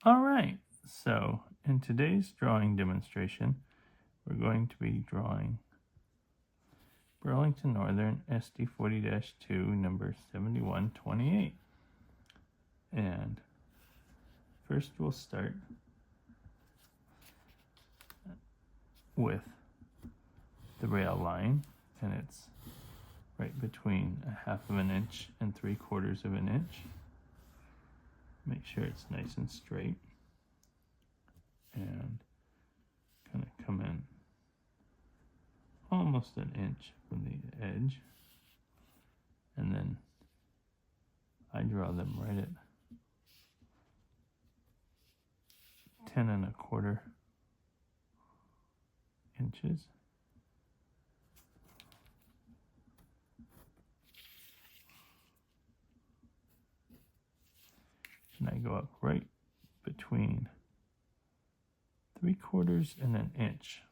All right, so in today's drawing demonstration, we're going to be drawing Burlington Northern SD40-2 number 7128. And first we'll start with the rail line, and it's right between 1/2 inch and 3/4 inch. Make sure it's nice and straight, and kind of come in almost an inch from the edge, and then I draw them right at 10 1/4 inches. And I go up right between 3/4 and an inch.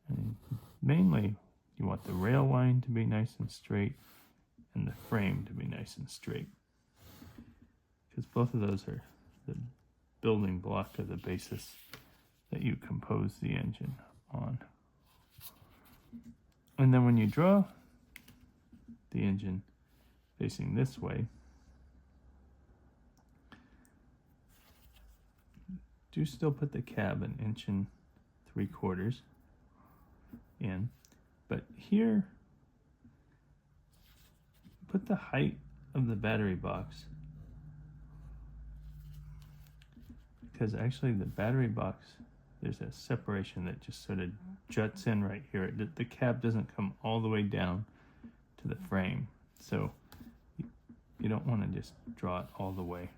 And mainly, you want the rail line to be nice and straight and the frame to be nice and straight, because both of those are the building block of the basis that you compose the engine on. And then when you draw the engine facing this way, do still put the cab 1 3/4 inches in, but here put the height of the battery box, because actually the battery box, there's a separation that just sort of juts in right here. The cab doesn't come all the way down to the frame, so you don't want to just draw it all the way.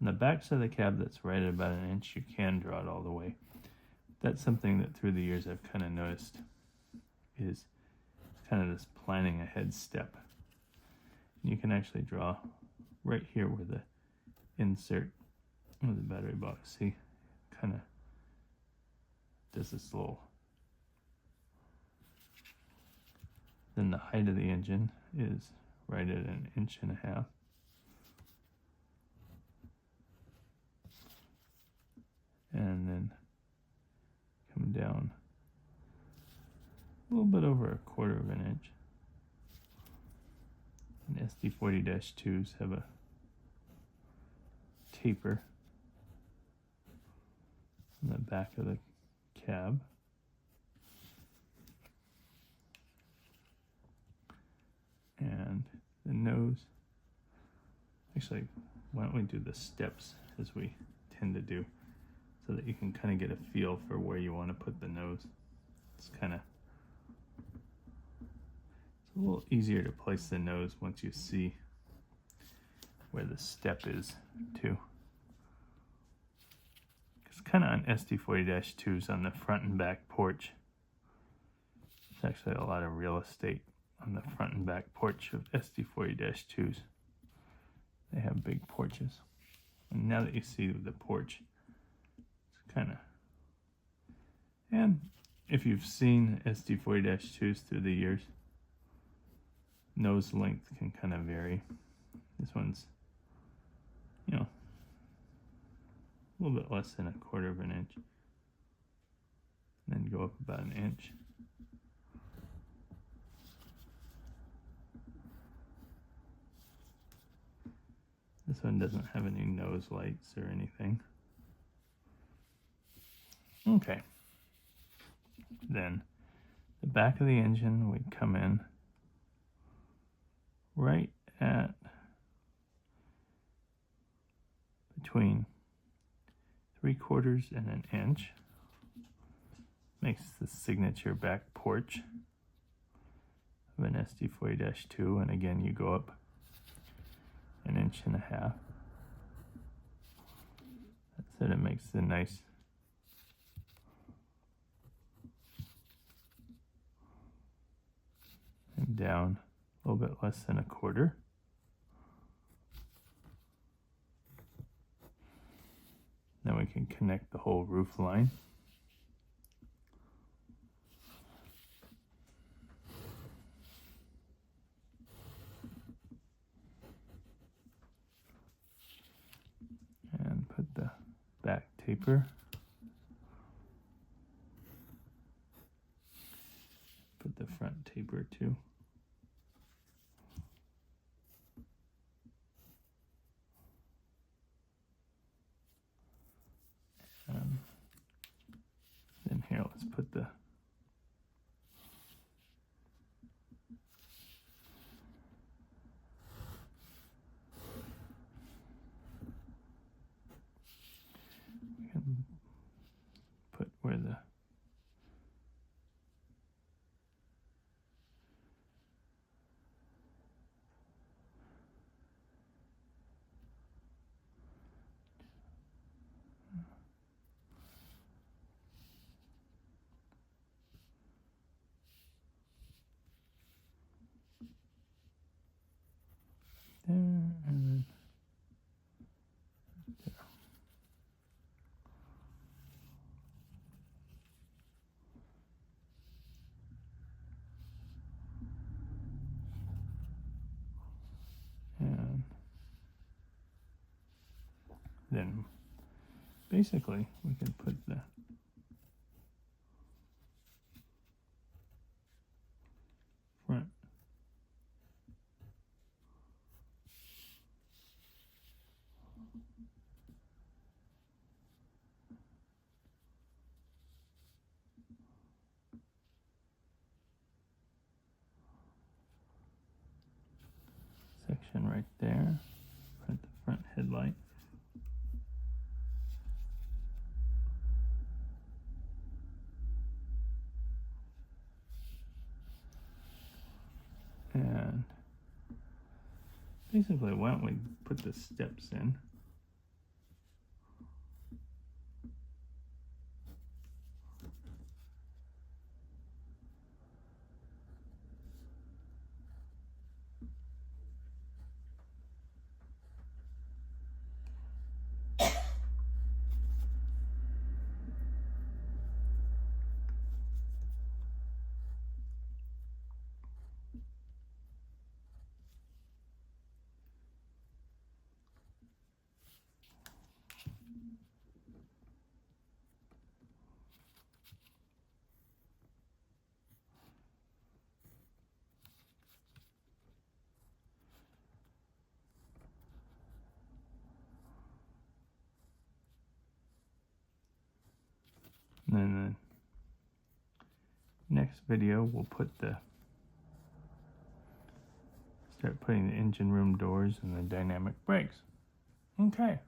On the back of the cab that's right at about 1 inch, you can draw it all the way. That's something that through the years I've kind of noticed, is kind of this planning ahead step. You can actually draw right here where the insert of the battery box, see, kind of does this little. Then the height of the engine is right at 1.5 inches. And then come down a little bit over 1/4 inch. And SD40-2s have a taper on the back of the cab. And the nose, actually, why don't we do the steps as we tend to do, so that you can kind of get a feel for where you want to put the nose. It's a little easier to place the nose once you see where the step is too. It's kind of on SD40-2s on the front and back porch. There's actually a lot of real estate on the front and back porch of SD40-2s. They have big porches. And now that you see the porch, it's kind of, and if you've seen SD40-2s through the years, nose length can kind of vary. This one's, a little bit less than 1/4 inch. And then go up about 1 inch. This one doesn't have any nose lights or anything. Okay. Then the back of the engine, we come in right at between 3/4 and 1 inch. Makes the signature back porch of an SD40-2, and again you go up 1.5 inches. That's it. It makes the nice and down a little bit less than 1/4. Then we can connect the whole roof line. paper. Put the front taper too. Then here, let's put the where the there and then there. And then basically we can put the front section right there, put the front headlight. And basically, why don't we put the steps in? And then the next video, we'll start putting the engine room doors and the dynamic brakes. Okay.